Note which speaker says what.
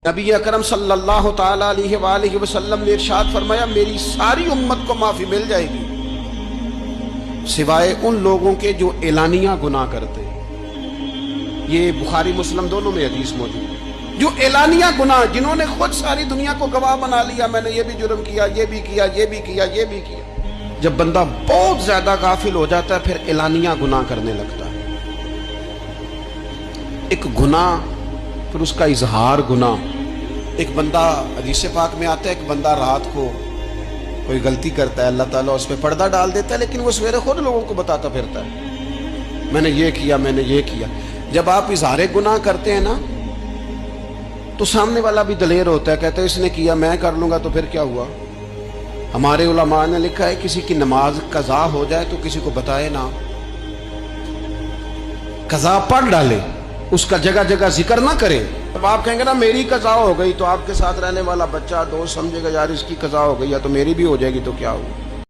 Speaker 1: نبی اکرم صلی اللہ تعالی علیہ وآلہ وسلم نے ارشاد فرمایا میری ساری امت کو معافی مل جائے گی سوائے ان لوگوں کے جو اعلانیہ گناہ کرتے ہیں۔ یہ بخاری مسلم دونوں میں حدیث موجود ہے۔ جو اعلانیہ گناہ، جنہوں نے خود ساری دنیا کو گواہ بنا لیا، میں نے یہ بھی جرم کیا، یہ بھی کیا، یہ بھی کیا، یہ بھی کیا۔ جب بندہ بہت زیادہ غافل ہو جاتا ہے پھر اعلانیہ گناہ کرنے لگتا ہے۔ ایک گناہ، پھر اس کا اظہار گناہ۔ ایک بندہ، حدیث پاک میں آتا ہے، ایک بندہ رات کو کوئی غلطی کرتا ہے، اللہ تعالیٰ اس پہ پردہ ڈال دیتا ہے، لیکن وہ سویرے خود لوگوں کو بتاتا پھرتا ہے میں نے یہ کیا، میں نے یہ کیا۔ جب آپ اظہار گناہ کرتے ہیں نا تو سامنے والا بھی دلیر ہوتا ہے، کہتا ہے اس نے کیا، میں کر لوں گا تو پھر کیا ہوا۔ ہمارے علماء نے لکھا ہے کسی کی نماز قضا ہو جائے تو کسی کو بتائے نا، قضا پڑھ ڈالے، اس کا جگہ جگہ ذکر نہ کرے۔ اب آپ کہیں گے نا میری قضا ہو گئی، تو آپ کے ساتھ رہنے والا بچہ دوست سمجھے گا یار اس کی قضا ہو گئی ہے تو میری بھی ہو جائے گی تو کیا ہوا۔